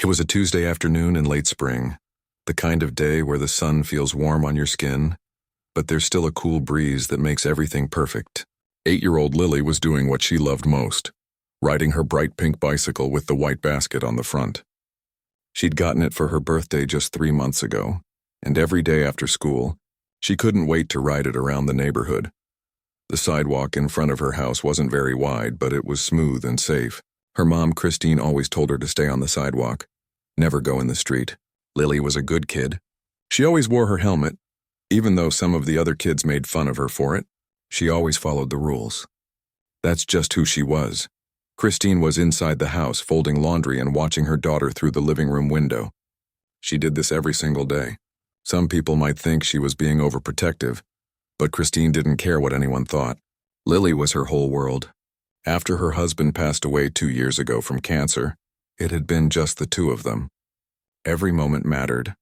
It was a Tuesday afternoon in late spring, the kind of day where the sun feels warm on your skin, but there's still a cool breeze that makes everything perfect. 8-year-old Lily was doing what she loved most, riding her bright pink bicycle with the white basket on the front. She'd gotten it for her birthday just 3 months ago, and every day after school, she couldn't wait to ride it around the neighborhood. The sidewalk in front of her house wasn't very wide, but it was smooth and safe. Her mom, Christine, always told her to stay on the sidewalk, never go in the street. Lily was a good kid. She always wore her helmet, even though some of the other kids made fun of her for it. She always followed the rules. That's just who she was. Christine was inside the house folding laundry and watching her daughter through the living room window. She did this every single day. Some people might think she was being overprotective, but Christine didn't care what anyone thought. Lily was her whole world. After her husband passed away 2 years ago from cancer, it had been just the two of them. Every moment mattered.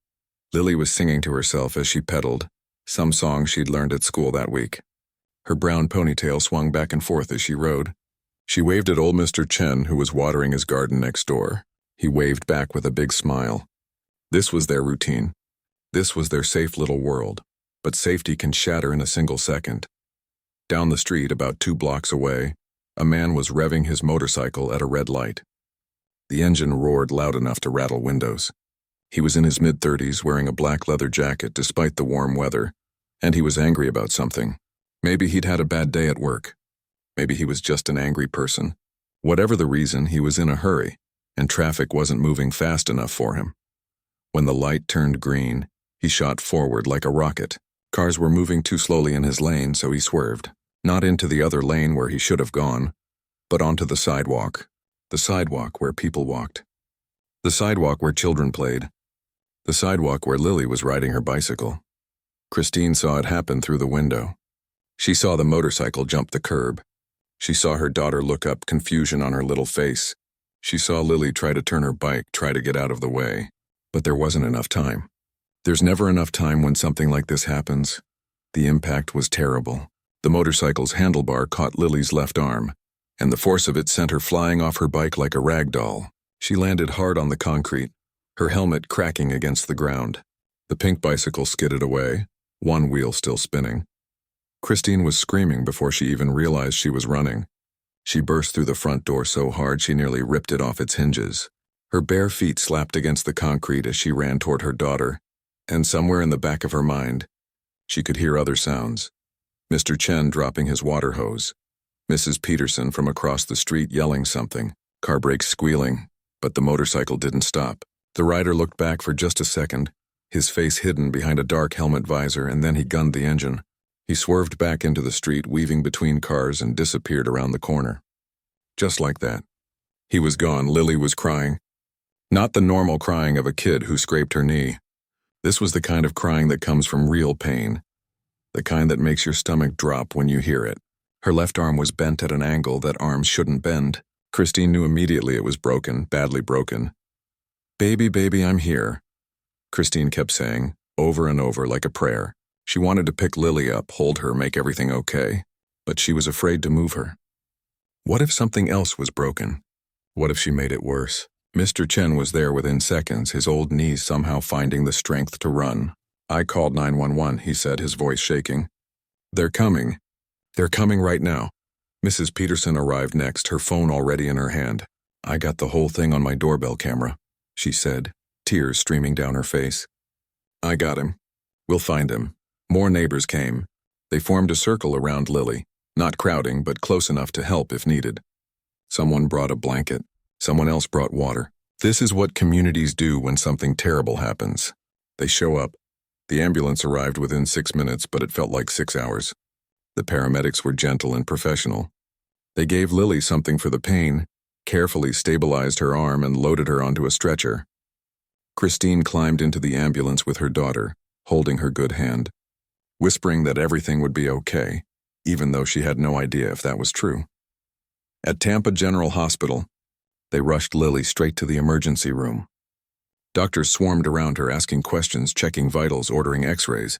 Lily was singing to herself as she pedaled, some song she'd learned at school that week. Her brown ponytail swung back and forth as she rode. She waved at old Mr. Chen, who was watering his garden next door. He waved back with a big smile. This was their routine. This was their safe little world. But safety can shatter in a single second. Down the street, about 2 blocks away, a man was revving his motorcycle at a red light. The engine roared loud enough to rattle windows. He was in his mid-30s, wearing a black leather jacket despite the warm weather, and he was angry about something. Maybe he'd had a bad day at work. Maybe he was just an angry person. Whatever the reason, he was in a hurry, and traffic wasn't moving fast enough for him. When the light turned green, he shot forward like a rocket. Cars were moving too slowly in his lane, so he swerved. Not into the other lane where he should have gone, but onto the sidewalk. The sidewalk where people walked. The sidewalk where children played. The sidewalk where Lily was riding her bicycle. Christine saw it happen through the window. She saw the motorcycle jump the curb. She saw her daughter look up, confusion on her little face. She saw Lily try to turn her bike, try to get out of the way. But there wasn't enough time. There's never enough time when something like this happens. The impact was terrible. The motorcycle's handlebar caught Lily's left arm, and the force of it sent her flying off her bike like a rag doll. She landed hard on the concrete, her helmet cracking against the ground. The pink bicycle skidded away, one wheel still spinning. Christine was screaming before she even realized she was running. She burst through the front door so hard she nearly ripped it off its hinges. Her bare feet slapped against the concrete as she ran toward her daughter, and somewhere in the back of her mind, she could hear other sounds. Mr. Chen dropping his water hose, Mrs. Peterson from across the street yelling something, car brakes squealing, but the motorcycle didn't stop. The rider looked back for just a second, his face hidden behind a dark helmet visor, and then he gunned the engine. He swerved back into the street, weaving between cars, and disappeared around the corner. Just like that. He was gone. Lily was crying. Not the normal crying of a kid who scraped her knee. This was the kind of crying that comes from real pain. The kind that makes your stomach drop when you hear it. Her left arm was bent at an angle that arms shouldn't bend. Christine knew immediately it was broken, badly broken. "Baby, baby, I'm here," Christine kept saying, over and over like a prayer. She wanted to pick Lily up, hold her, make everything okay, but she was afraid to move her. What if something else was broken? What if she made it worse? Mr. Chen was there within seconds, his old knees somehow finding the strength to run. "I called 911, he said, his voice shaking. "They're coming. They're coming right now." Mrs. Peterson arrived next, her phone already in her hand. "I got the whole thing on my doorbell camera," she said, tears streaming down her face. "I got him. We'll find him." More neighbors came. They formed a circle around Lily, not crowding, but close enough to help if needed. Someone brought a blanket. Someone else brought water. This is what communities do when something terrible happens. They show up. The ambulance arrived within 6 minutes, but it felt like 6 hours. The paramedics were gentle and professional. They gave Lily something for the pain, carefully stabilized her arm, and loaded her onto a stretcher. Christine climbed into the ambulance with her daughter, holding her good hand, whispering that everything would be okay, even though she had no idea if that was true. At Tampa General Hospital, they rushed Lily straight to the emergency room. Doctors swarmed around her, asking questions, checking vitals, ordering x-rays.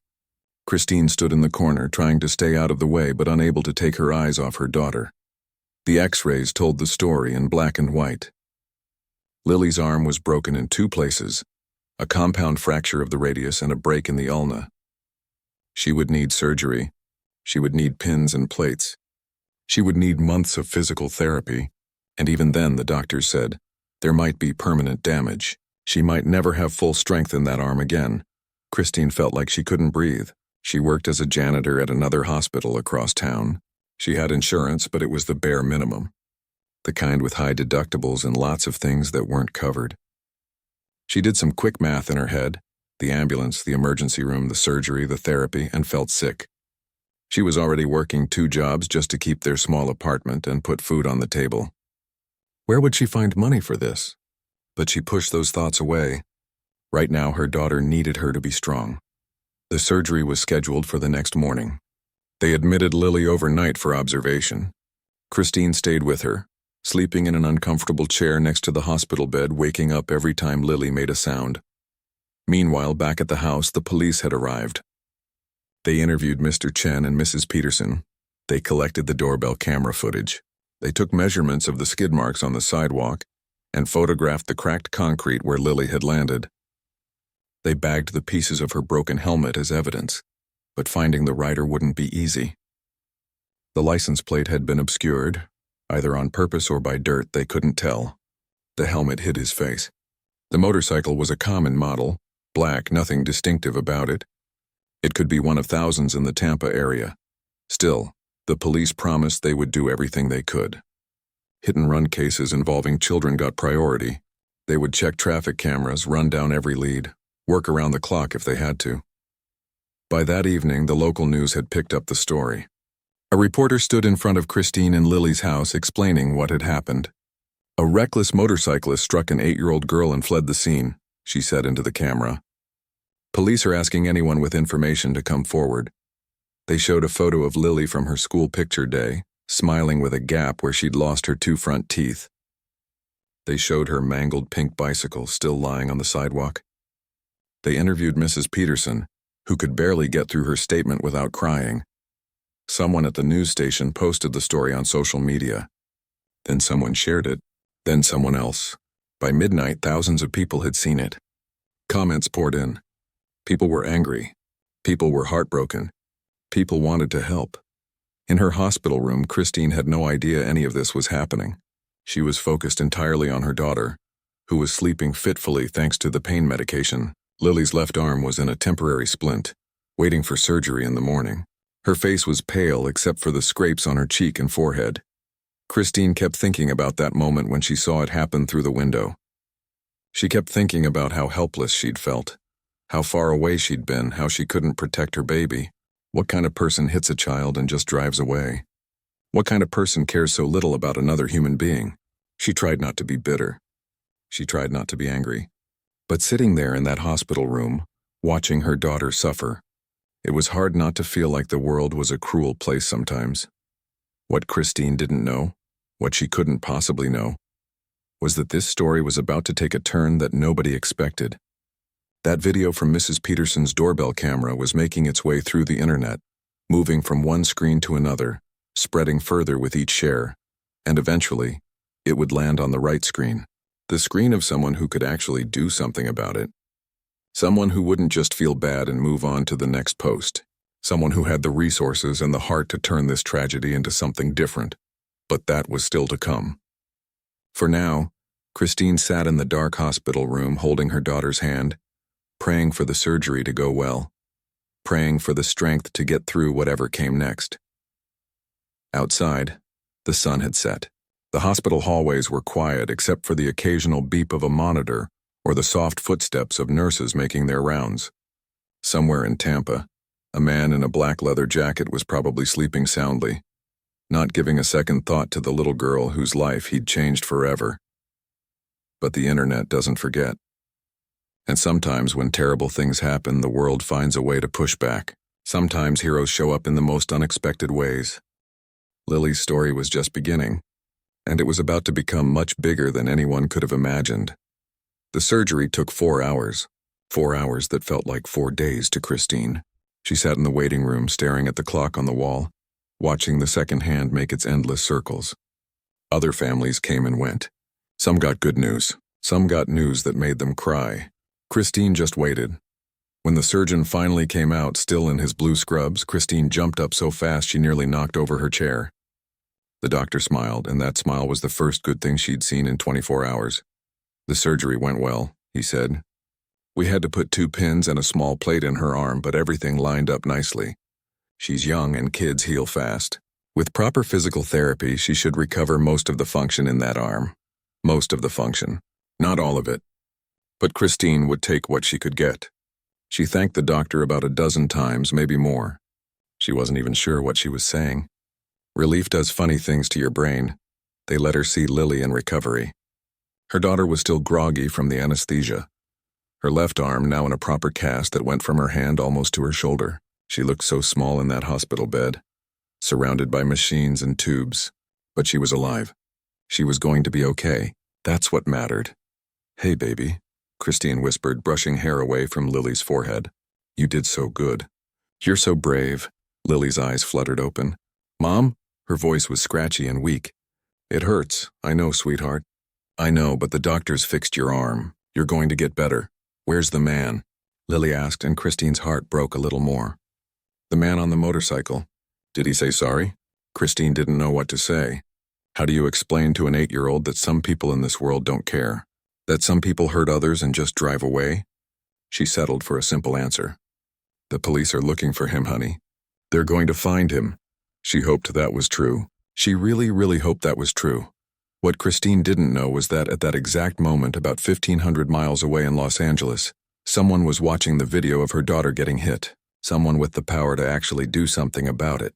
Christine stood in the corner, trying to stay out of the way but unable to take her eyes off her daughter. The x-rays told the story in black and white. Lily's arm was broken in 2 places, a compound fracture of the radius and a break in the ulna. She would need surgery. She would need pins and plates. She would need months of physical therapy, and even then, the doctors said, there might be permanent damage. She might never have full strength in that arm again. Christine felt like she couldn't breathe. She worked as a janitor at another hospital across town. She had insurance, but it was the bare minimum, the kind with high deductibles and lots of things that weren't covered. She did some quick math in her head, the ambulance, the emergency room, the surgery, the therapy, and felt sick. She was already working 2 jobs just to keep their small apartment and put food on the table. Where would she find money for this? But she pushed those thoughts away. Right now, her daughter needed her to be strong. The surgery was scheduled for the next morning. They admitted Lily overnight for observation. Christine stayed with her, sleeping in an uncomfortable chair next to the hospital bed, waking up every time Lily made a sound. Meanwhile, back at the house, the police had arrived. They interviewed Mr. Chen and Mrs. Peterson. They collected the doorbell camera footage. They took measurements of the skid marks on the sidewalk and photographed the cracked concrete where Lily had landed. They bagged the pieces of her broken helmet as evidence, but finding the rider wouldn't be easy. The license plate had been obscured, either on purpose or by dirt, they couldn't tell. The helmet hid his face. The motorcycle was a common model, black, nothing distinctive about it. It could be one of thousands in the Tampa area. Still, the police promised they would do everything they could. Hit-and-run cases involving children got priority. They would check traffic cameras, run down every lead, work around the clock if they had to. By that evening, the local news had picked up the story. A reporter stood in front of Christine and Lily's house explaining what had happened. A reckless motorcyclist struck an 8-year-old girl and fled the scene, she said into the camera. Police are asking anyone with information to come forward. They showed a photo of Lily from her school picture day, smiling with a gap where she'd lost her 2 front teeth. They showed her mangled pink bicycle still lying on the sidewalk. They interviewed Mrs. Peterson, who could barely get through her statement without crying. Someone at the news station posted the story on social media. Then someone shared it. Then someone else. By midnight, thousands of people had seen it. Comments poured in. People were angry. People were heartbroken. People wanted to help. In her hospital room, Christine had no idea any of this was happening. She was focused entirely on her daughter, who was sleeping fitfully thanks to the pain medication. Lily's left arm was in a temporary splint, waiting for surgery in the morning. Her face was pale except for the scrapes on her cheek and forehead. Christine kept thinking about that moment when she saw it happen through the window. She kept thinking about how helpless she'd felt, how far away she'd been, how she couldn't protect her baby. What kind of person hits a child and just drives away? What kind of person cares so little about another human being? She tried not to be bitter. She tried not to be angry. But sitting there in that hospital room, watching her daughter suffer, it was hard not to feel like the world was a cruel place sometimes. What Christine didn't know, what she couldn't possibly know, was that this story was about to take a turn that nobody expected. That video from Mrs. Peterson's doorbell camera was making its way through the internet, moving from one screen to another, spreading further with each share, and eventually, it would land on the right screen, the screen of someone who could actually do something about it. Someone who wouldn't just feel bad and move on to the next post. Someone who had the resources and the heart to turn this tragedy into something different. But that was still to come. For now, Christine sat in the dark hospital room holding her daughter's hand, praying for the surgery to go well, praying for the strength to get through whatever came next. Outside, the sun had set. The hospital hallways were quiet except for the occasional beep of a monitor or the soft footsteps of nurses making their rounds. Somewhere in Tampa, a man in a black leather jacket was probably sleeping soundly, not giving a second thought to the little girl whose life he'd changed forever. But the internet doesn't forget. And sometimes when terrible things happen, the world finds a way to push back. Sometimes heroes show up in the most unexpected ways. Lily's story was just beginning, and it was about to become much bigger than anyone could have imagined. The surgery took 4 hours, 4 hours that felt like 4 days to Christine. She sat in the waiting room staring at the clock on the wall, watching the second hand make its endless circles. Other families came and went. Some got good news. Some got news that made them cry. Christine just waited. When the surgeon finally came out, still in his blue scrubs, Christine jumped up so fast she nearly knocked over her chair. The doctor smiled, and that smile was the first good thing she'd seen in 24 hours. "The surgery went well," he said. "We had to put 2 pins and a small plate in her arm, but everything lined up nicely. She's young and kids heal fast. With proper physical therapy, she should recover most of the function in that arm. Most of the function. Not all of it." But Christine would take what she could get. She thanked the doctor about a dozen times, maybe more. She wasn't even sure what she was saying. Relief does funny things to your brain. They let her see Lily in recovery. Her daughter was still groggy from the anesthesia. Her left arm now in a proper cast that went from her hand almost to her shoulder. She looked so small in that hospital bed, surrounded by machines and tubes. But she was alive. She was going to be okay. That's what mattered. "Hey, baby," Christine whispered, brushing hair away from Lily's forehead. "You did so good. You're so brave." Lily's eyes fluttered open. "Mom?" Her voice was scratchy and weak. "It hurts. I know, sweetheart. I know, but the doctors fixed your arm. You're going to get better. Where's the man?" Lily asked, and Christine's heart broke a little more. "The man on the motorcycle. Did he say sorry?" Christine didn't know what to say. How do you explain to an 8-year-old that some people in this world don't care? That some people hurt others and just drive away? She settled for a simple answer. "The police are looking for him, honey. They're going to find him." She hoped that was true. She really, really hoped that was true. What Christine didn't know was that at that exact moment, about 1,500 miles away in Los Angeles, someone was watching the video of her daughter getting hit. Someone with the power to actually do something about it.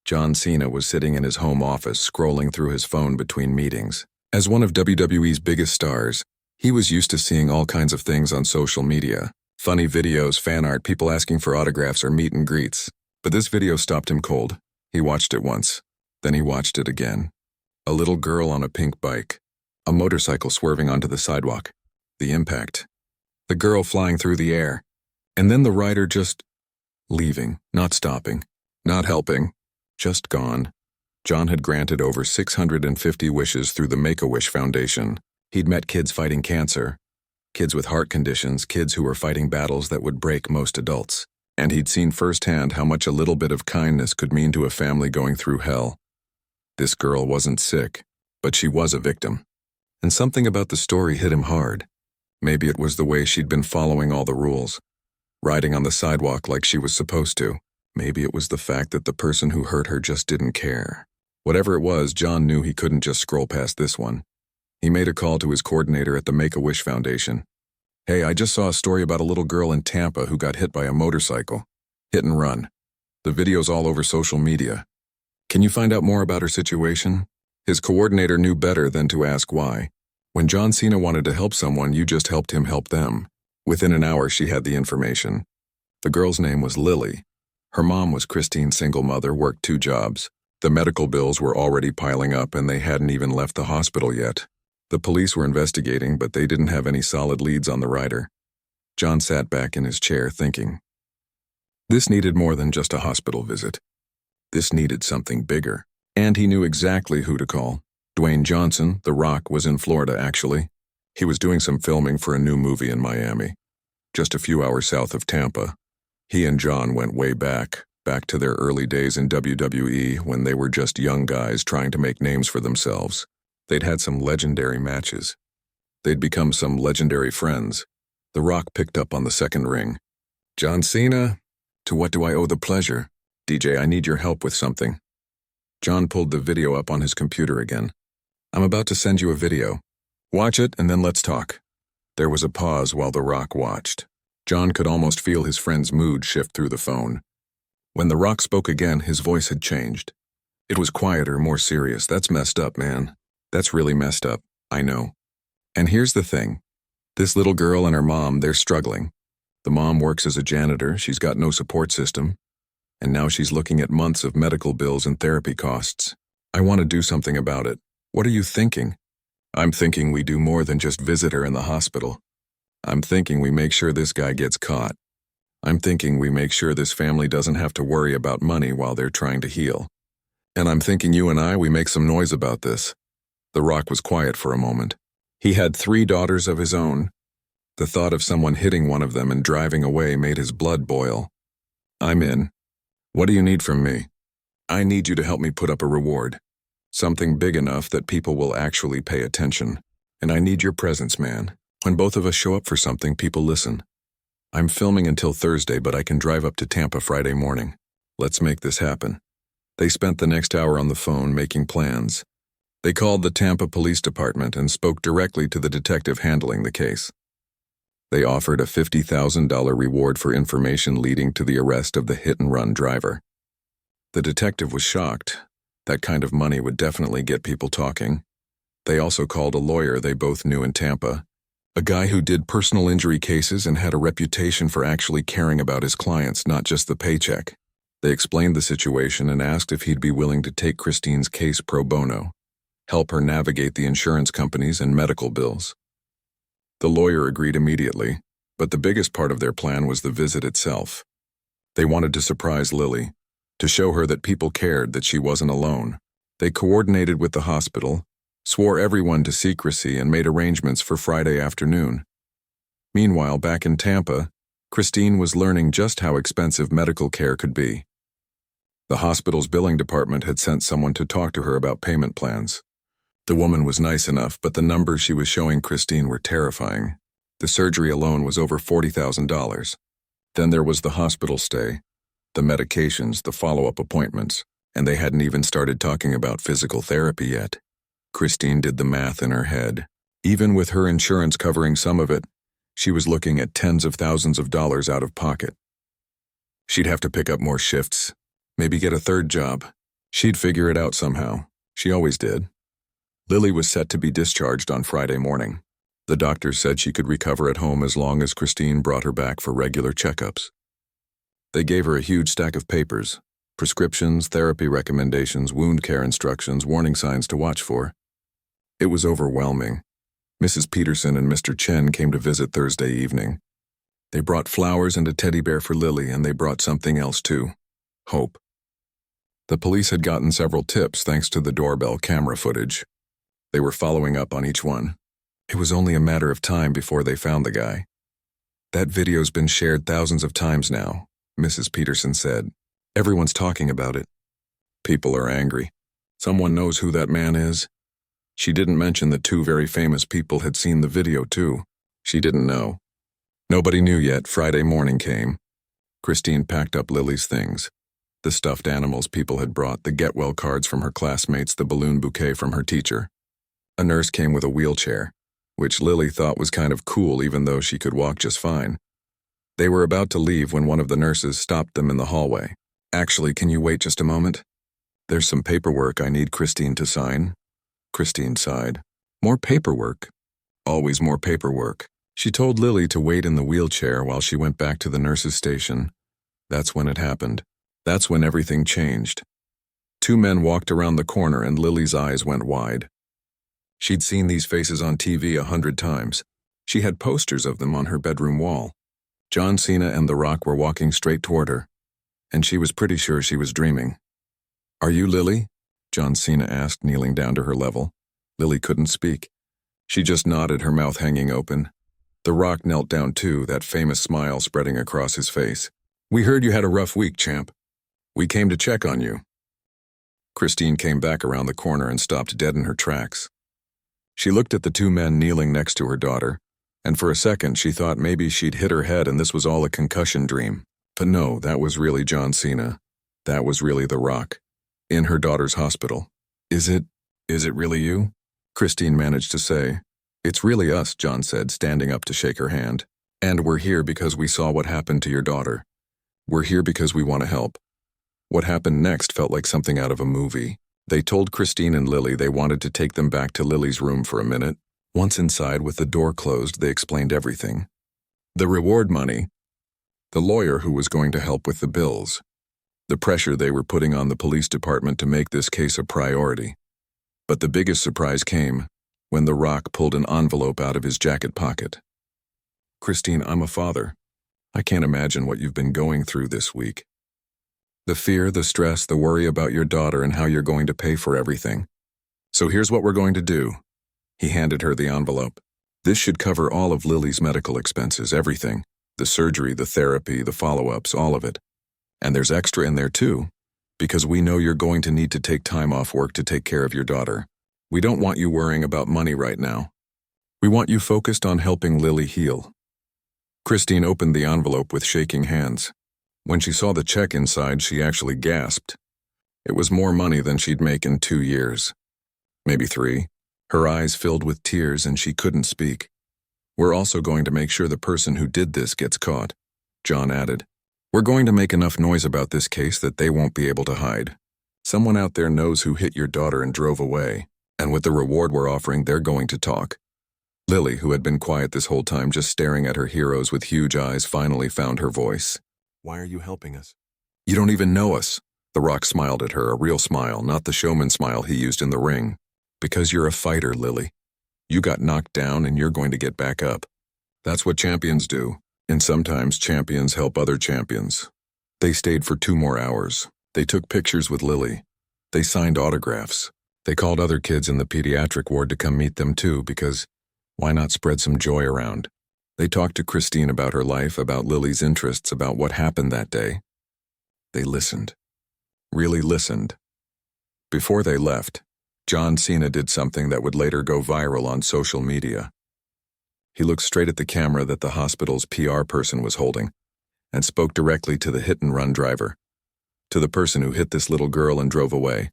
John Cena was sitting in his home office, scrolling through his phone between meetings. As one of WWE's biggest stars, he was used to seeing all kinds of things on social media. Funny videos, fan art, people asking for autographs or meet and greets. But this video stopped him cold. He watched it once. Then he watched it again. A little girl on a pink bike. A motorcycle swerving onto the sidewalk. The impact. The girl flying through the air. And then the rider just leaving, not stopping, not helping, just gone. John had granted over 650 wishes through the Make-A-Wish Foundation. He'd met kids fighting cancer, kids with heart conditions, kids who were fighting battles that would break most adults. And he'd seen firsthand how much a little bit of kindness could mean to a family going through hell. This girl wasn't sick, but she was a victim. And something about the story hit him hard. Maybe it was the way she'd been following all the rules, riding on the sidewalk like she was supposed to. Maybe it was the fact that the person who hurt her just didn't care. Whatever it was, John knew he couldn't just scroll past this one. He made a call to his coordinator at the Make-A-Wish Foundation. "Hey, I just saw a story about a little girl in Tampa who got hit by a motorcycle. Hit and run. The video's all over social media. Can you find out more about her situation?" His coordinator knew better than to ask why. When John Cena wanted to help someone, you just helped him help them. Within an hour, she had the information. The girl's name was Lily. Her mom was Christine's single mother, worked 2 jobs. The medical bills were already piling up and they hadn't even left the hospital yet. The police were investigating, but they didn't have any solid leads on the rider. John sat back in his chair thinking. This needed more than just a hospital visit. This needed something bigger. And he knew exactly who to call. Dwayne Johnson, The Rock, was in Florida actually. He was doing some filming for a new movie in Miami, just a few hours south of Tampa. He and John went way back to their early days in WWE when they were just young guys trying to make names for themselves. They'd had some legendary matches. They'd become some legendary friends. The Rock picked up on the second ring. "John Cena, to what do I owe the pleasure? DJ, I need your help with something." John pulled the video up on his computer again. "I'm about to send you a video. Watch it and then let's talk." There was a pause while The Rock watched. John could almost feel his friend's mood shift through the phone. When The Rock spoke again, his voice had changed. It was quieter, more serious. "That's messed up, man. That's really messed up. I know. And here's the thing. This little girl and her mom, they're struggling. The mom works as a janitor. She's got no support system. And now she's looking at months of medical bills and therapy costs. I want to do something about it. What are you thinking?" "I'm thinking we do more than just visit her in the hospital. I'm thinking we make sure this guy gets caught. I'm thinking we make sure this family doesn't have to worry about money while they're trying to heal. And I'm thinking you and we make some noise about this." The Rock was quiet for a moment. He had 3 daughters of his own. The thought of someone hitting one of them and driving away made his blood boil. "I'm in. What do you need from me?" "I need you to help me put up a reward. Something big enough that people will actually pay attention. And I need your presence, man. When both of us show up for something, people listen. I'm filming until Thursday, but I can drive up to Tampa Friday morning. Let's make this happen." They spent the next hour on the phone making plans. They called the Tampa Police Department and spoke directly to the detective handling the case. They offered a $50,000 reward for information leading to the arrest of the hit-and-run driver. The detective was shocked. That kind of money would definitely get people talking. They also called a lawyer they both knew in Tampa, a guy who did personal injury cases and had a reputation for actually caring about his clients, not just the paycheck. They explained the situation and asked if he'd be willing to take Christine's case pro bono, help her navigate the insurance companies and medical bills. The lawyer agreed immediately, but the biggest part of their plan was the visit itself. They wanted to surprise Lily, to show her that people cared, that she wasn't alone. They coordinated with the hospital, swore everyone to secrecy, and made arrangements for Friday afternoon. Meanwhile, back in Tampa, Christine was learning just how expensive medical care could be. The hospital's billing department had sent someone to talk to her about payment plans. The woman was nice enough, but the numbers she was showing Christine were terrifying. The surgery alone was over $40,000. Then there was the hospital stay, the medications, the follow-up appointments, and they hadn't even started talking about physical therapy yet. Christine did the math in her head. Even with her insurance covering some of it, she was looking at tens of thousands of dollars out of pocket. She'd have to pick up more shifts, maybe get a 3rd job. She'd figure it out somehow. She always did. Lily was set to be discharged on Friday morning. The doctors said she could recover at home as long as Christine brought her back for regular checkups. They gave her a huge stack of papers, prescriptions, therapy recommendations, wound care instructions, warning signs to watch for. It was overwhelming. Mrs. Peterson and Mr. Chen came to visit Thursday evening. They brought flowers and a teddy bear for Lily, and they brought something else too: hope. The police had gotten several tips thanks to the doorbell camera footage. They were following up on each one. It was only a matter of time before they found the guy. "That video's been shared thousands of times now," Mrs. Peterson said. "Everyone's talking about it. People are angry. Someone knows who that man is." She didn't mention that 2 very famous people had seen the video too. She didn't know. Nobody knew yet. Friday morning came. Christine packed up Lily's things. The stuffed animals people had brought, the get-well cards from her classmates, the balloon bouquet from her teacher. A nurse came with a wheelchair, which Lily thought was kind of cool even though she could walk just fine. They were about to leave when one of the nurses stopped them in the hallway. "Actually, can you wait just a moment? There's some paperwork I need Christine to sign." Christine sighed. "More paperwork? Always more paperwork." She told Lily to wait in the wheelchair while she went back to the nurse's station. That's when it happened. That's when everything changed. 2 men walked around the corner and Lily's eyes went wide. She'd seen these faces on TV 100 times. She had posters of them on her bedroom wall. John Cena and The Rock were walking straight toward her, and she was pretty sure she was dreaming. "Are you Lily?" John Cena asked, kneeling down to her level. Lily couldn't speak. She just nodded, her mouth hanging open. The Rock knelt down too, that famous smile spreading across his face. "We heard you had a rough week, champ. We came to check on you." Christine came back around the corner and stopped dead in her tracks. She looked at the 2 men kneeling next to her daughter, and for a second she thought maybe she'd hit her head and this was all a concussion dream. But no, that was really John Cena. That was really The Rock. In her daughter's hospital. Is it really you?" Christine managed to say. "It's really us," John said, standing up to shake her hand. "And we're here because we saw what happened to your daughter. We're here because we want to help." What happened next felt like something out of a movie. They told Christine and Lily they wanted to take them back to Lily's room for a minute. Once inside, with the door closed, they explained everything. The reward money, the lawyer who was going to help with the bills, the pressure they were putting on the police department to make this case a priority. But the biggest surprise came when The Rock pulled an envelope out of his jacket pocket. "Christine, I'm a father. I can't imagine what you've been going through this week. The fear, the stress, the worry about your daughter and how you're going to pay for everything. So here's what we're going to do." He handed her the envelope. This should cover all of Lily's medical expenses, everything. The surgery, the therapy, the follow-ups, all of it. And there's extra in there too, because we know you're going to need to take time off work to take care of your daughter. We don't want you worrying about money right now. We want you focused on helping Lily heal. Christine opened the envelope with shaking hands. When she saw the check inside, she actually gasped. It was more money than she'd make in 2 years. Maybe 3. Her eyes filled with tears and she couldn't speak. We're also going to make sure the person who did this gets caught, John added. We're going to make enough noise about this case that they won't be able to hide. Someone out there knows who hit your daughter and drove away, and with the reward we're offering, they're going to talk. Lily, who had been quiet this whole time just staring at her heroes with huge eyes, finally found her voice. Why are you helping us? You don't even know us. The Rock smiled at her, a real smile, not the showman smile he used in the ring. Because you're a fighter, Lily. You got knocked down and you're going to get back up. That's what champions do. And sometimes champions help other champions. They stayed for 2 more hours. They took pictures with Lily. They signed autographs. They called other kids in the pediatric ward to come meet them too, because why not spread some joy around? They talked to Christine about her life, about Lily's interests, about what happened that day. They listened. Really listened. Before they left, John Cena did something that would later go viral on social media. He looked straight at the camera that the hospital's PR person was holding and spoke directly to the hit-and-run driver, to the person who hit this little girl and drove away.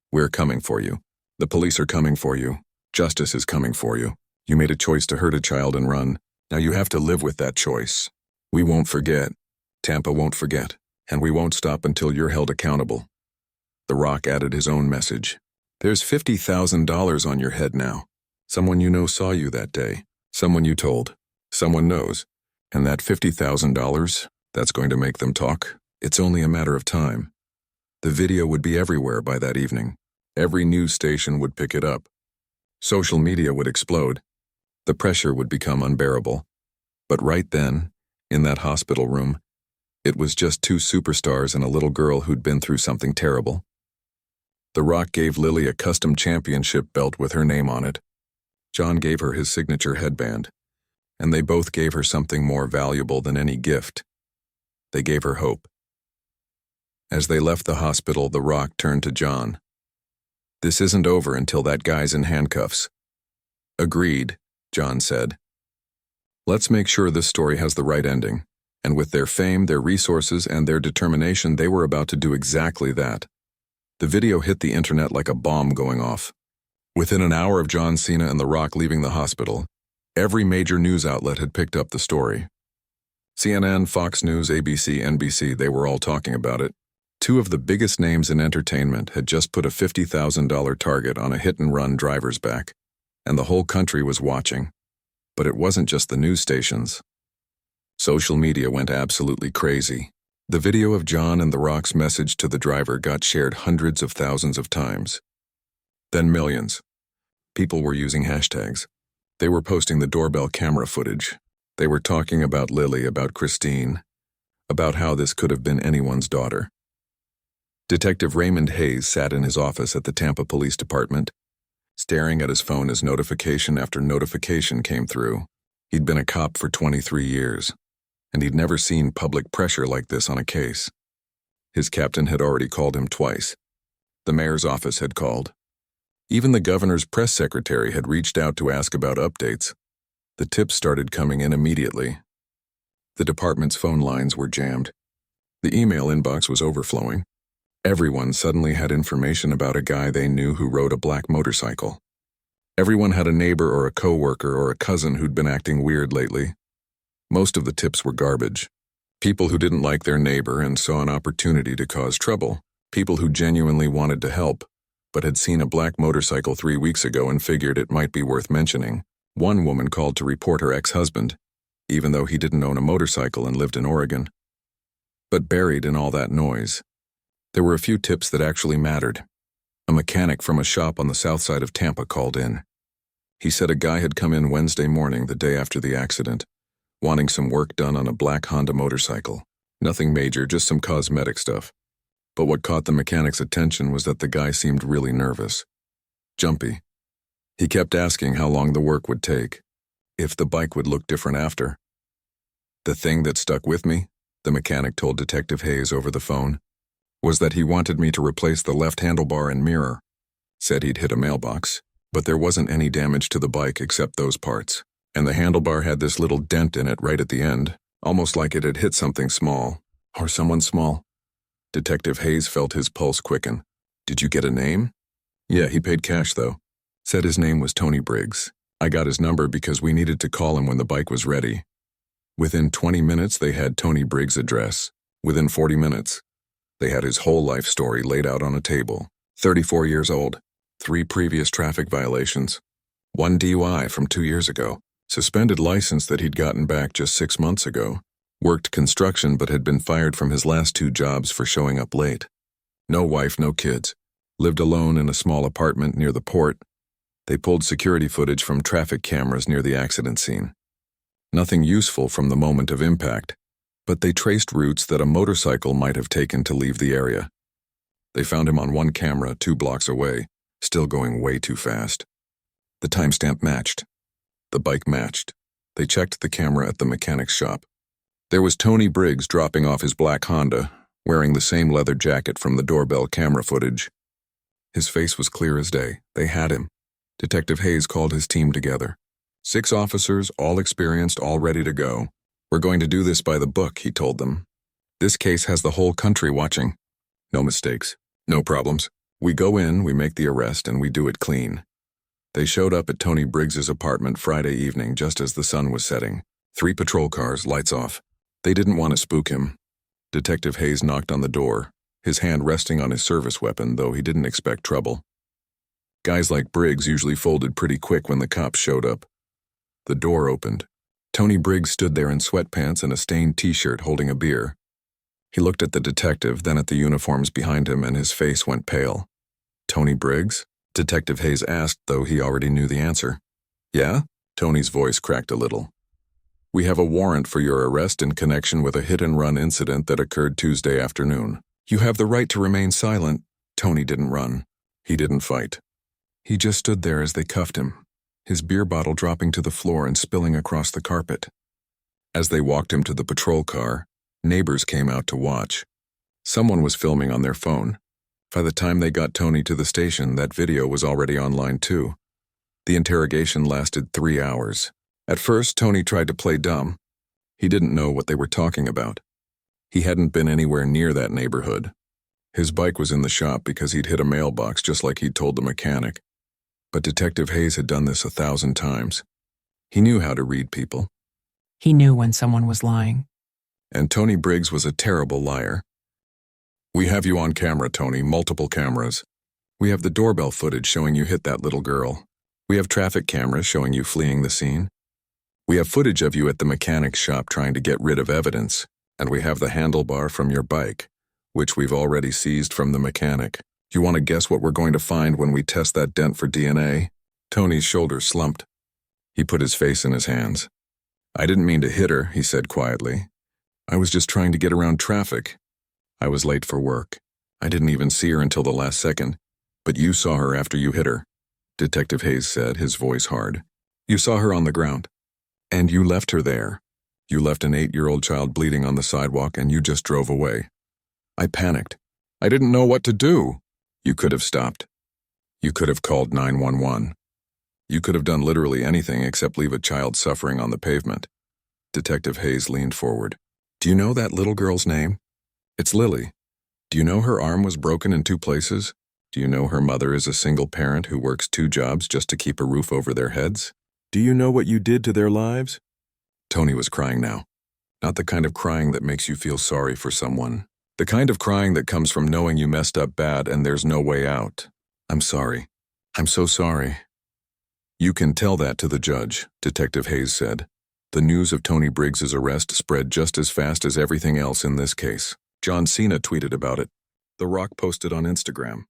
We're coming for you. The police are coming for you. Justice is coming for you. You made a choice to hurt a child and run. Now you have to live with that choice. We won't forget. Tampa won't forget. And we won't stop until you're held accountable. The Rock added his own message. There's $50,000 on your head now. Someone you know saw you that day. Someone you told. Someone knows. And that $50,000, that's going to make them talk. It's only a matter of time. The video would be everywhere by that evening. Every news station would pick it up. Social media would explode. The pressure would become unbearable. But right then, in that hospital room, it was just 2 superstars and a little girl who'd been through something terrible. The Rock gave Lily a custom championship belt with her name on it. John gave her his signature headband. And they both gave her something more valuable than any gift. They gave her hope. As they left the hospital, The Rock turned to John. This isn't over until that guy's in handcuffs. Agreed, John said. Let's make sure this story has the right ending. And with their fame, their resources, and their determination, they were about to do exactly that. The video hit the internet like a bomb going off. Within an hour of John Cena and The Rock leaving the hospital, every major news outlet had picked up the story. CNN, Fox News, ABC, NBC, they were all talking about it. 2 of the biggest names in entertainment had just put a $50,000 target on a hit-and-run driver's back, and the whole country was watching. But it wasn't just the news stations. Social media went absolutely crazy. The video of John and The Rock's message to the driver got shared hundreds of thousands of times. Then millions. People were using hashtags. They were posting the doorbell camera footage. They were talking about Lily, about Christine, about how this could have been anyone's daughter. Detective Raymond Hayes sat in his office at the Tampa Police Department, staring at his phone as notification after notification came through. He'd been a cop for 23 years, and he'd never seen public pressure like this on a case. His captain had already called him twice. The mayor's office had called. Even the governor's press secretary had reached out to ask about updates. The tips started coming in immediately. The department's phone lines were jammed. The email inbox was overflowing. Everyone suddenly had information about a guy they knew who rode a black motorcycle. Everyone had a neighbor or a coworker or a cousin who'd been acting weird lately. Most of the tips were garbage. People who didn't like their neighbor and saw an opportunity to cause trouble. People who genuinely wanted to help, but had seen a black motorcycle 3 weeks ago and figured it might be worth mentioning. One woman called to report her ex-husband, even though he didn't own a motorcycle and lived in Oregon. But buried in all that noise, there were a few tips that actually mattered. A mechanic from a shop on the south side of Tampa called in. He said a guy had come in Wednesday morning, the day after the accident, wanting some work done on a black Honda motorcycle. Nothing major, just some cosmetic stuff. But what caught the mechanic's attention was that the guy seemed really nervous. Jumpy. He kept asking how long the work would take, if the bike would look different after. The thing that stuck with me, the mechanic told Detective Hayes over the phone, was that he wanted me to replace the left handlebar and mirror. Said he'd hit a mailbox, but there wasn't any damage to the bike except those parts, and the handlebar had this little dent in it right at the end, almost like it had hit something small, or someone small. Detective Hayes felt his pulse quicken. Did you get a name? Yeah, he paid cash though. Said his name was Tony Briggs. I got his number because we needed to call him when the bike was ready. Within 20 minutes, they had Tony Briggs' address. Within 40 minutes, they had his whole life story laid out on a table. 34 years old, 3 previous traffic violations, 1 DUI from 2 years ago, suspended license that he'd gotten back just 6 months ago, worked construction but had been fired from his last 2 jobs for showing up late. No wife, no kids. Lived alone in a small apartment near the port. They pulled security footage from traffic cameras near the accident scene. Nothing useful from the moment of impact, but they traced routes that a motorcycle might have taken to leave the area. They found him on one camera 2 blocks away, still going way too fast. The timestamp matched. The bike matched. They checked the camera at the mechanic's shop. There was Tony Briggs dropping off his black Honda, wearing the same leather jacket from the doorbell camera footage. His face was clear as day. They had him. Detective Hayes called his team together. 6 officers, all experienced, all ready to go. We're going to do this by the book, he told them. This case has the whole country watching. No mistakes, no problems. We go in, we make the arrest, and we do it clean. They showed up at Tony Briggs's apartment Friday evening just as the sun was setting. 3 patrol cars, lights off. They didn't want to spook him. Detective Hayes knocked on the door, his hand resting on his service weapon, though he didn't expect trouble. Guys like Briggs usually folded pretty quick when the cops showed up. The door opened. Tony Briggs stood there in sweatpants and a stained t-shirt holding a beer. He looked at the detective, then at the uniforms behind him, and his face went pale. Tony Briggs? Detective Hayes asked, though he already knew the answer. Yeah? Tony's voice cracked a little. We have a warrant for your arrest in connection with a hit-and-run incident that occurred Tuesday afternoon. You have the right to remain silent. Tony didn't run. He didn't fight. He just stood there as they cuffed him, his beer bottle dropping to the floor and spilling across the carpet. As they walked him to the patrol car, neighbors came out to watch. Someone was filming on their phone. By the time they got Tony to the station, that video was already online too. The interrogation lasted 3 hours. At first, Tony tried to play dumb. He didn't know what they were talking about. He hadn't been anywhere near that neighborhood. His bike was in the shop because he'd hit a mailbox just like he'd told the mechanic. But Detective Hayes had done this 1,000 times. He knew how to read people. He knew when someone was lying. And Tony Briggs was a terrible liar. We have you on camera, Tony, multiple cameras. We have the doorbell footage showing you hit that little girl. We have traffic cameras showing you fleeing the scene. We have footage of you at the mechanic's shop trying to get rid of evidence. And we have the handlebar from your bike, which we've already seized from the mechanic. You want to guess what we're going to find when we test that dent for DNA? Tony's shoulders slumped. He put his face in his hands. I didn't mean to hit her, he said quietly. I was just trying to get around traffic. I was late for work. I didn't even see her until the last second. But you saw her after you hit her, Detective Hayes said, his voice hard. You saw her on the ground. And you left her there. You left an 8-year-old child bleeding on the sidewalk and you just drove away. I panicked. I didn't know what to do. You could have stopped. You could have called 911. You could have done literally anything except leave a child suffering on the pavement. Detective Hayes leaned forward. Do you know that little girl's name? It's Lily. Do you know her arm was broken in 2 places? Do you know her mother is a single parent who works 2 jobs just to keep a roof over their heads? Do you know what you did to their lives? Tony was crying now. Not the kind of crying that makes you feel sorry for someone. The kind of crying that comes from knowing you messed up bad and there's no way out. I'm sorry. I'm so sorry. You can tell that to the judge, Detective Hayes said. The news of Tony Briggs's arrest spread just as fast as everything else in this case. John Cena tweeted about it. The Rock posted on Instagram.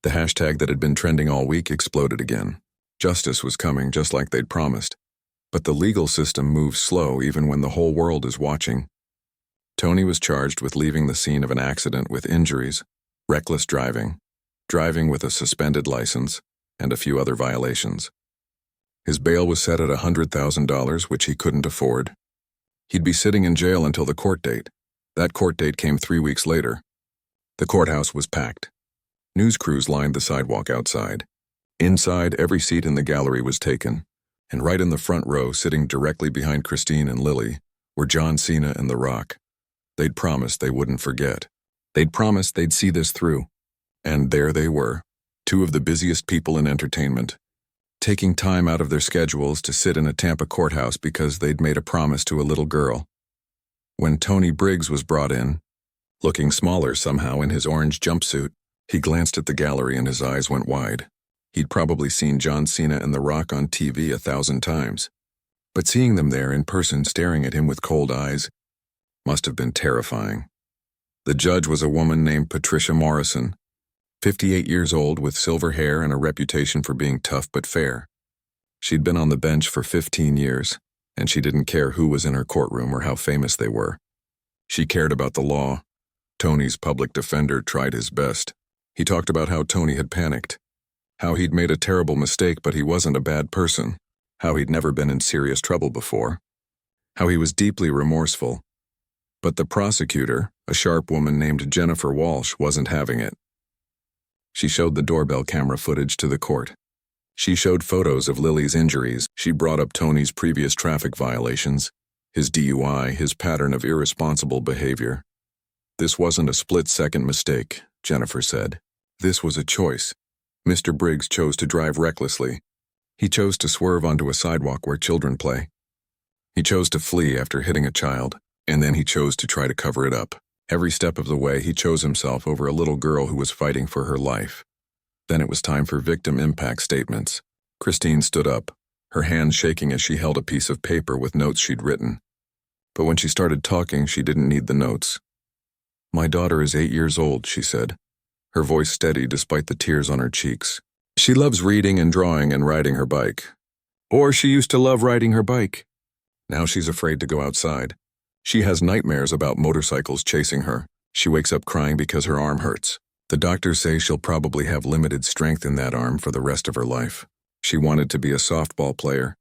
The hashtag that had been trending all week exploded again. Justice was coming just like they'd promised. But the legal system moves slow even when the whole world is watching. Tony was charged with leaving the scene of an accident with injuries, reckless driving, driving with a suspended license, and a few other violations. His bail was set at $100,000, which he couldn't afford. He'd be sitting in jail until the court date. That court date came 3 weeks later. The courthouse was packed. News crews lined the sidewalk outside. Inside, every seat in the gallery was taken, and right in the front row, sitting directly behind Christine and Lily, were John Cena and The Rock. They'd promised they wouldn't forget. They'd promised they'd see this through. And there they were, two of the busiest people in entertainment, taking time out of their schedules to sit in a Tampa courthouse because they'd made a promise to a little girl. When Tony Briggs was brought in, looking smaller somehow in his orange jumpsuit, he glanced at the gallery and his eyes went wide. He'd probably seen John Cena and The Rock on TV 1,000 times, but seeing them there in person staring at him with cold eyes must have been terrifying. The judge was a woman named Patricia Morrison, 58 years old with silver hair and a reputation for being tough but fair. She'd been on the bench for 15 years, and she didn't care who was in her courtroom or how famous they were. She cared about the law. Tony's public defender tried his best. He talked about how Tony had panicked, how he'd made a terrible mistake but he wasn't a bad person, how he'd never been in serious trouble before, how he was deeply remorseful. But the prosecutor, a sharp woman named Jennifer Walsh, wasn't having it. She showed the doorbell camera footage to the court. She showed photos of Lily's injuries. She brought up Tony's previous traffic violations, his DUI, his pattern of irresponsible behavior. This wasn't a split-second mistake, Jennifer said. This was a choice. Mr. Briggs chose to drive recklessly. He chose to swerve onto a sidewalk where children play. He chose to flee after hitting a child, and then he chose to try to cover it up. Every step of the way, he chose himself over a little girl who was fighting for her life. Then it was time for victim impact statements. Christine stood up, her hands shaking as she held a piece of paper with notes she'd written. But when she started talking, she didn't need the notes. "My daughter is 8 years old," she said, her voice steady despite the tears on her cheeks. "She loves reading and drawing and riding her bike. Or she used to love riding her bike. Now she's afraid to go outside. She has nightmares about motorcycles chasing her. She wakes up crying because her arm hurts. The doctors say she'll probably have limited strength in that arm for the rest of her life. She wanted to be a softball player.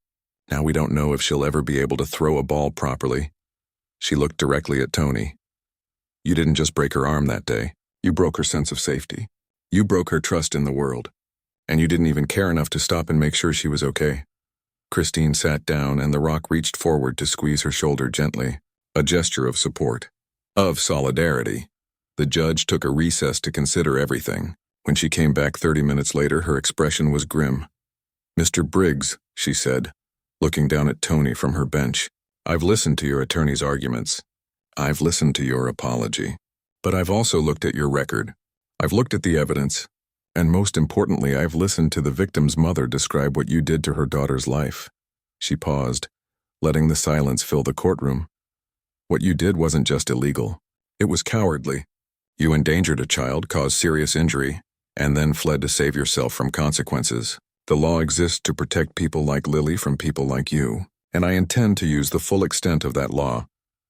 Now we don't know if she'll ever be able to throw a ball properly." She looked directly at Tony. "You didn't just break her arm that day. You broke her sense of safety. You broke her trust in the world. And you didn't even care enough to stop and make sure she was okay." Christine sat down and The Rock reached forward to squeeze her shoulder gently. A gesture of support, of solidarity. The judge took a recess to consider everything. When she came back 30 minutes later, her expression was grim. "Mr. Briggs," she said, looking down at Tony from her bench, "I've listened to your attorney's arguments. I've listened to your apology. But I've also looked at your record. I've looked at the evidence. And most importantly, I've listened to the victim's mother describe what you did to her daughter's life." She paused, letting the silence fill the courtroom. "What you did wasn't just illegal. It was cowardly. You endangered a child, caused serious injury, and then fled to save yourself from consequences. The law exists to protect people like Lily from people like you, and I intend to use the full extent of that law."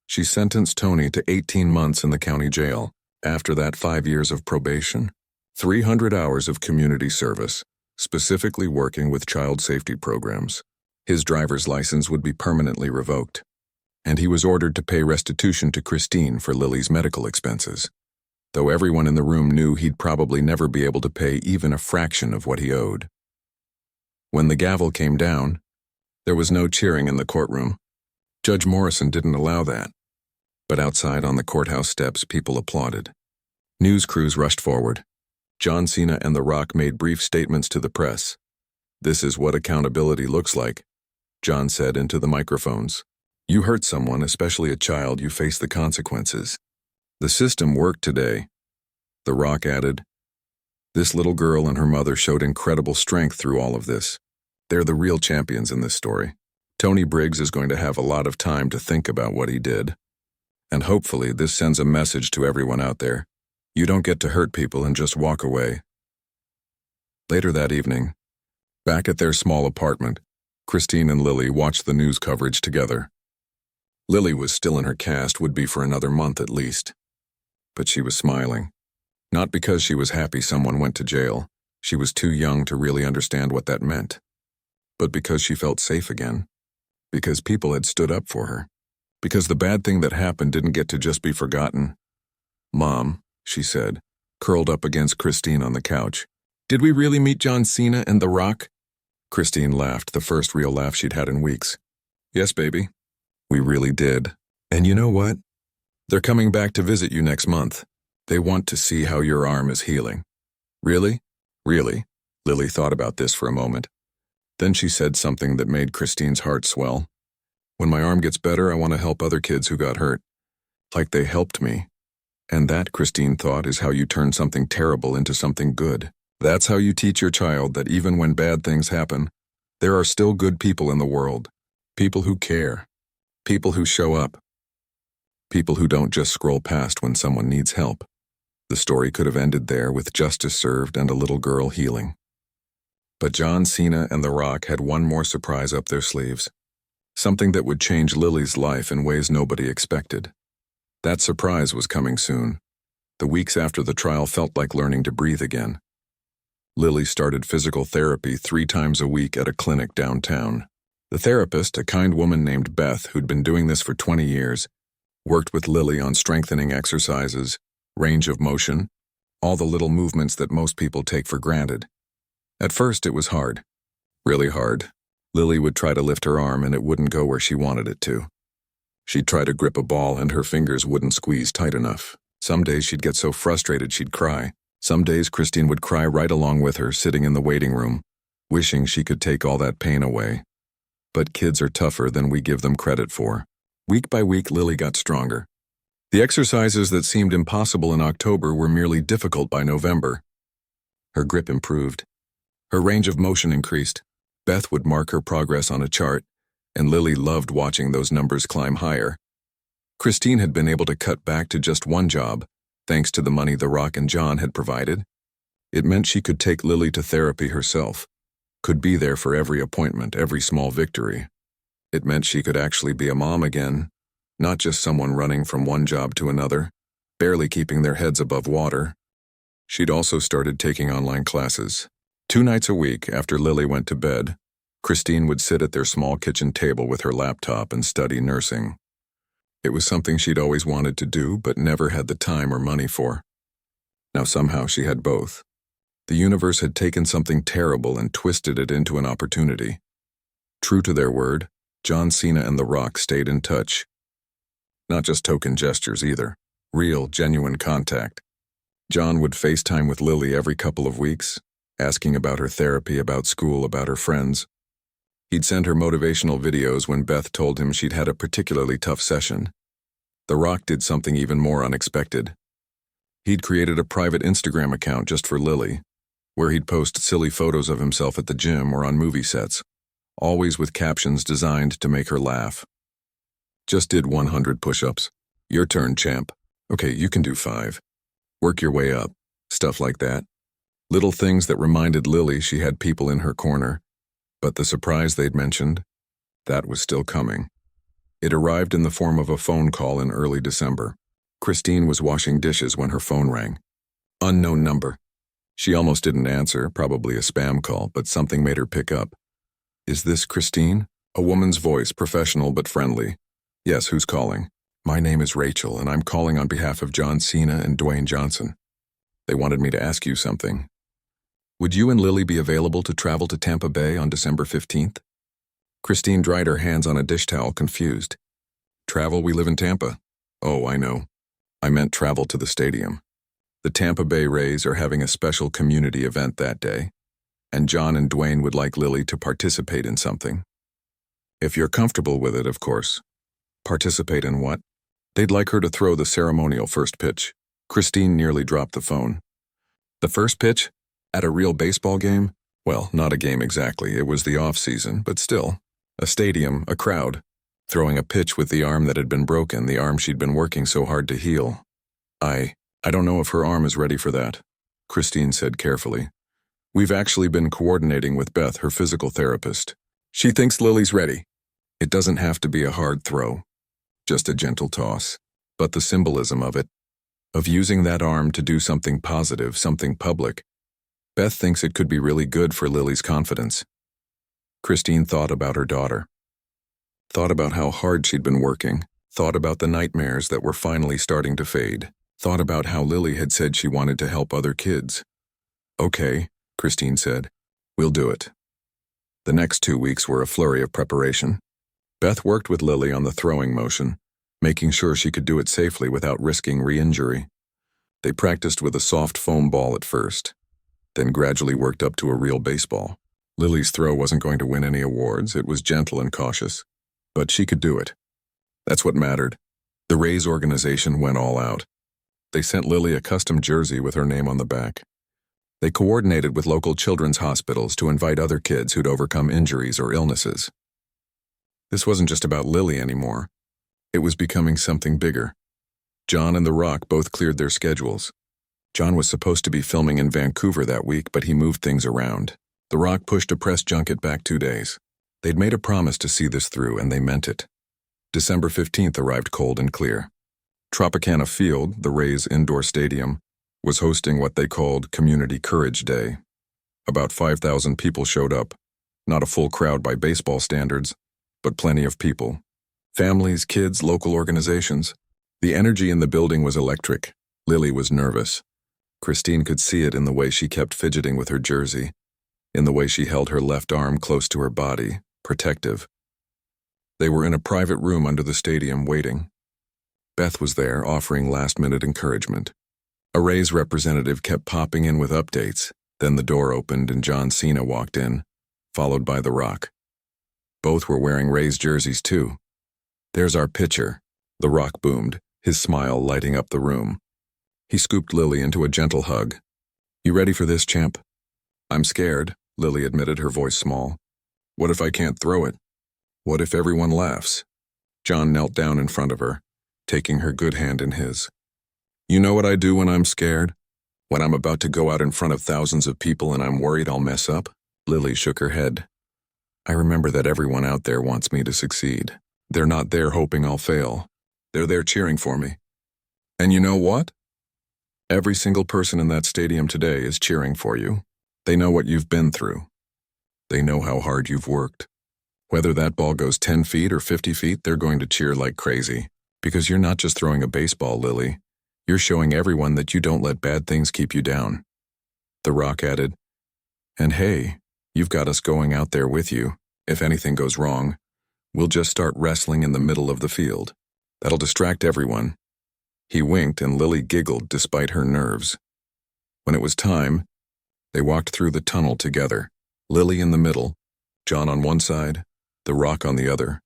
She sentenced Tony to 18 months in the county jail. After that, 5 years of probation, 300 hours of community service, specifically working with child safety programs. His driver's license would be permanently revoked, and he was ordered to pay restitution to Christine for Lily's medical expenses, though everyone in the room knew he'd probably never be able to pay even a fraction of what he owed. When the gavel came down, there was no cheering in the courtroom. Judge Morrison didn't allow that. But outside on the courthouse steps, people applauded. News crews rushed forward. John Cena and The Rock made brief statements to the press. "This is what accountability looks like," John said into the microphones. "You hurt someone, especially a child, you face the consequences. The system worked today," The Rock added. "This little girl and her mother showed incredible strength through all of this. They're the real champions in this story. Tony Briggs is going to have a lot of time to think about what he did. And hopefully this sends a message to everyone out there. You don't get to hurt people and just walk away." Later that evening, back at their small apartment, Christine and Lily watched the news coverage together. Lily was still in her cast, would be for another month at least. But she was smiling. Not because she was happy someone went to jail. She was too young to really understand what that meant. but because she felt safe again. Because people had stood up for her. Because the bad thing that happened didn't get to just be forgotten. "Mom," she said, curled up against Christine on the couch. "Did we really meet John Cena and The Rock?" Christine laughed, the first real laugh she'd had in weeks. "Yes, baby. We really did. And you know what? They're coming back to visit you next month. They want to see how your arm is healing." "Really? Really?" Lily thought about this for a moment. Then she said something that made Christine's heart swell. "When my arm gets better, I want to help other kids who got hurt. Like they helped me." And that, Christine thought, is how you turn something terrible into something good. That's how you teach your child that even when bad things happen, there are still good people in the world. People who care. People who show up. People who don't just scroll past when someone needs help. The story could have ended there with justice served and a little girl healing. But John Cena and The Rock had one more surprise up their sleeves. Something that would change Lily's life in ways nobody expected. That surprise was coming soon. The weeks after the trial felt like learning to breathe again. Lily started physical therapy 3 times a week at a clinic downtown. The therapist, a kind woman named Beth, who'd been doing this for 20 years, worked with Lily on strengthening exercises, range of motion, all the little movements that most people take for granted. At first, it was hard. Really hard. Lily would try to lift her arm and it wouldn't go where she wanted it to. She'd try to grip a ball and her fingers wouldn't squeeze tight enough. Some days she'd get so frustrated she'd cry. Some days Christine would cry right along with her, sitting in the waiting room, wishing she could take all that pain away. But kids are tougher than we give them credit for. Week by week, Lily got stronger. The exercises that seemed impossible in October were merely difficult by November. Her grip improved. Her range of motion increased. Beth would mark her progress on a chart, and Lily loved watching those numbers climb higher. Christine had been able to cut back to just one job, thanks to the money the Rock and John had provided. It meant she could take Lily to therapy herself, could be there for every appointment, every small victory. It meant she could actually be a mom again, not just someone running from one job to another, barely keeping their heads above water. She'd also started taking online classes. 2 nights a week after Lily went to bed, Christine would sit at their small kitchen table with her laptop and study nursing. It was something she'd always wanted to do but never had the time or money for. Now somehow she had both. The universe had taken something terrible and twisted it into an opportunity. True to their word, John Cena and The Rock stayed in touch. Not just token gestures either. Real, genuine contact. John would FaceTime with Lily every couple of weeks, asking about her therapy, about school, about her friends. He'd send her motivational videos when Beth told him she'd had a particularly tough session. The Rock did something even more unexpected. He'd created a private Instagram account just for Lily, where he'd post silly photos of himself at the gym or on movie sets, always with captions designed to make her laugh. "Just did 100 push-ups. Your turn, champ. Okay, you can do 5. Work your way up." Stuff like that. Little things that reminded Lily she had people in her corner. But the surprise they'd mentioned, that was still coming. It arrived in the form of a phone call in early December. Christine was washing dishes when her phone rang. Unknown number. She almost didn't answer, probably a spam call, but something made her pick up. "Is this Christine?" A woman's voice, professional but friendly. "Yes, who's calling?" "My name is Rachel, and I'm calling on behalf of John Cena and Dwayne Johnson. They wanted me to ask you something. Would you and Lily be available to travel to Tampa Bay on December 15th? Christine dried her hands on a dish towel, confused. "Travel? We live in Tampa." "Oh, I know. I meant travel to the stadium. The Tampa Bay Rays are having a special community event that day, and John and Dwayne would like Lily to participate in something. If you're comfortable with it, of course." "Participate in what?" "They'd like her to throw the ceremonial first pitch." Christine nearly dropped the phone. "The first pitch? At a real baseball game?" "Well, not a game exactly. It was the off-season, but still. A stadium, a crowd. Throwing a pitch with the arm that had been broken, the arm she'd been working so hard to heal. I don't know if her arm is ready for that," Christine said carefully. "We've actually been coordinating with Beth, her physical therapist. She thinks Lily's ready. It doesn't have to be a hard throw, just a gentle toss. But the symbolism of it, of using that arm to do something positive, something public, Beth thinks it could be really good for Lily's confidence." Christine thought about her daughter. Thought about how hard she'd been working. Thought about the nightmares that were finally starting to fade. Thought about how Lily had said she wanted to help other kids. Okay, Christine said. We'll do it. The next 2 weeks were a flurry of preparation. Beth worked with Lily on the throwing motion, making sure she could do it safely without risking re-injury. They practiced with a soft foam ball at first, then gradually worked up to a real baseball. Lily's throw wasn't going to win any awards. It was gentle and cautious, but she could do it. That's what mattered. The Rays organization went all out. They sent Lily a custom jersey with her name on the back. They coordinated with local children's hospitals to invite other kids who'd overcome injuries or illnesses. This wasn't just about Lily anymore. It was becoming something bigger. John and The Rock both cleared their schedules. John was supposed to be filming in Vancouver that week, but he moved things around. The Rock pushed a press junket back 2 days. They'd made a promise to see this through, and they meant it. December 15th arrived cold and clear. Tropicana Field, the Rays' indoor stadium, was hosting what they called Community Courage Day. About 5,000 people showed up. Not a full crowd by baseball standards, but plenty of people. Families, kids, local organizations. The energy in the building was electric. Lily was nervous. Christine could see it in the way she kept fidgeting with her jersey, in the way she held her left arm close to her body, protective. They were in a private room under the stadium waiting. Beth was there, offering last-minute encouragement. A Rays representative kept popping in with updates. Then the door opened and John Cena walked in, followed by The Rock. Both were wearing Rays jerseys too. There's our pitcher, The Rock boomed, his smile lighting up the room. He scooped Lily into a gentle hug. You ready for this, champ? I'm scared, Lily admitted, her voice small. What if I can't throw it? What if everyone laughs? John knelt down in front of her, taking her good hand in his. You know what I do when I'm scared? When I'm about to go out in front of thousands of people and I'm worried I'll mess up? Lily shook her head. I remember that everyone out there wants me to succeed. They're not there hoping I'll fail. They're there cheering for me. And you know what? Every single person in that stadium today is cheering for you. They know what you've been through. They know how hard you've worked. Whether that ball goes 10 feet or 50 feet, they're going to cheer like crazy. Because you're not just throwing a baseball, Lily. You're showing everyone that you don't let bad things keep you down. The Rock added, and hey, you've got us going out there with you. If anything goes wrong, we'll just start wrestling in the middle of the field. That'll distract everyone. He winked and Lily giggled despite her nerves. When it was time, they walked through the tunnel together, Lily in the middle, John on one side, The Rock on the other,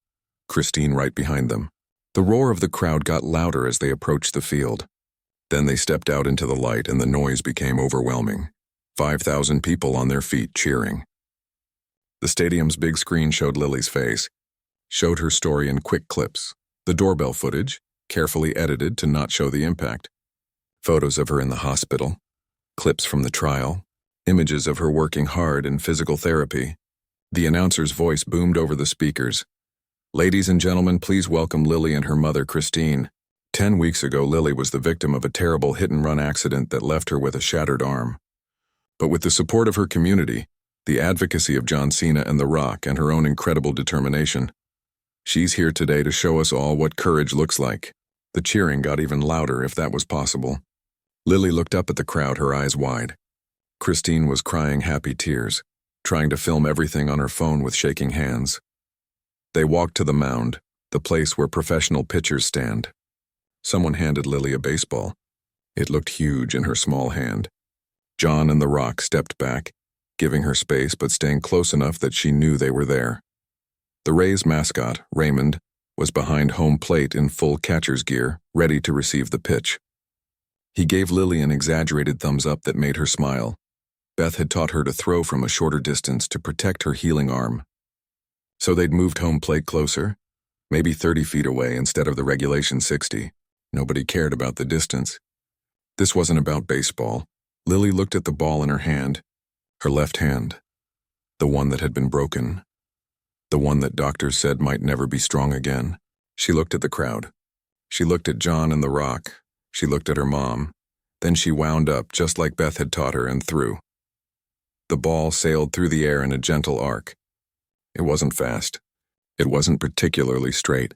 Christine right behind them. The roar of the crowd got louder as they approached the field. Then they stepped out into the light and the noise became overwhelming. 5,000 people on their feet cheering. The stadium's big screen showed Lily's face, showed her story in quick clips. The doorbell footage, carefully edited to not show the impact. Photos of her in the hospital, clips from the trial, images of her working hard in physical therapy. The announcer's voice boomed over the speakers. Ladies and gentlemen, please welcome Lily and her mother, Christine. 10 weeks ago, Lily was the victim of a terrible hit-and-run accident that left her with a shattered arm. But with the support of her community, the advocacy of John Cena and The Rock, and her own incredible determination, she's here today to show us all what courage looks like. The cheering got even louder, if that was possible. Lily looked up at the crowd, her eyes wide. Christine was crying happy tears, trying to film everything on her phone with shaking hands. They walked to the mound, the place where professional pitchers stand. Someone handed Lily a baseball. It looked huge in her small hand. John and The Rock stepped back, giving her space but staying close enough that she knew they were there. The Rays mascot, Raymond, was behind home plate in full catcher's gear, ready to receive the pitch. He gave Lily an exaggerated thumbs up that made her smile. Beth had taught her to throw from a shorter distance to protect her healing arm. So they'd moved home plate closer, maybe 30 feet away instead of the regulation 60. Nobody cared about the distance. This wasn't about baseball. Lily looked at the ball in her hand, her left hand, the one that had been broken, the one that doctors said might never be strong again. She looked at the crowd. She looked at John and The Rock. She looked at her mom. Then she wound up just like Beth had taught her and threw. The ball sailed through the air in a gentle arc. It wasn't fast. It wasn't particularly straight.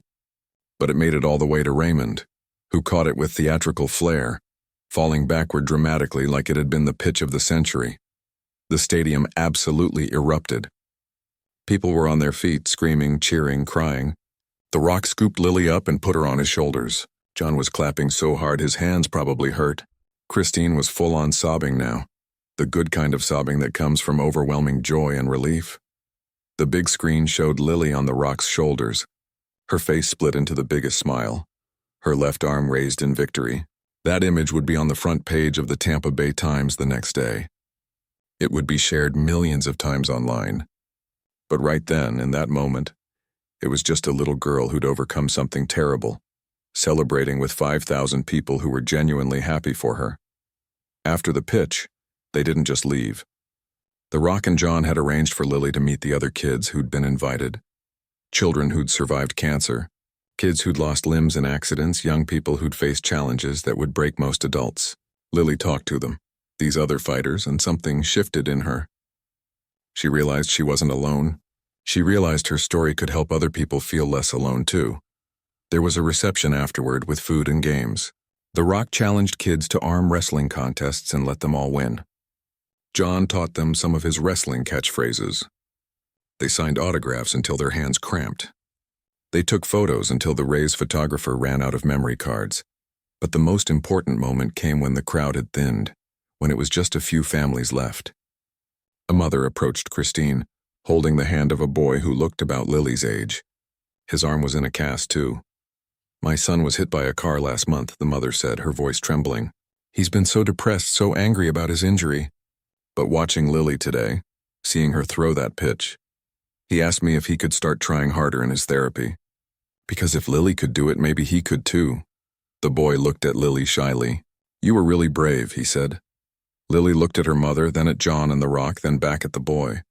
But it made it all the way to Raymond, who caught it with theatrical flair, falling backward dramatically like it had been the pitch of the century. The stadium absolutely erupted. People were on their feet, screaming, cheering, crying. The Rock scooped Lily up and put her on his shoulders. John was clapping so hard his hands probably hurt. Christine was full-on sobbing now, the good kind of sobbing that comes from overwhelming joy and relief. The big screen showed Lily on the Rock's shoulders, her face split into the biggest smile, her left arm raised in victory. That image would be on the front page of the Tampa Bay Times the next day. It would be shared millions of times online. But right then, in that moment, it was just a little girl who'd overcome something terrible, celebrating with 5,000 people who were genuinely happy for her. After the pitch, they didn't just leave. The Rock and John had arranged for Lily to meet the other kids who'd been invited. Children who'd survived cancer, kids who'd lost limbs in accidents, young people who'd faced challenges that would break most adults. Lily talked to them, these other fighters, and something shifted in her. She realized she wasn't alone. She realized her story could help other people feel less alone too. There was a reception afterward with food and games. The Rock challenged kids to arm wrestling contests and let them all win. John taught them some of his wrestling catchphrases. They signed autographs until their hands cramped. They took photos until the Rays photographer ran out of memory cards. But the most important moment came when the crowd had thinned, when it was just a few families left. A mother approached Christine, holding the hand of a boy who looked about Lily's age. His arm was in a cast, too. "My son was hit by a car last month," the mother said, her voice trembling. "He's been so depressed, so angry about his injury. But watching Lily today, seeing her throw that pitch, he asked me if he could start trying harder in his therapy. Because if Lily could do it, maybe he could too." The boy looked at Lily shyly. "You were really brave," he said. Lily looked at her mother, then at John and the Rock, then back at the boy.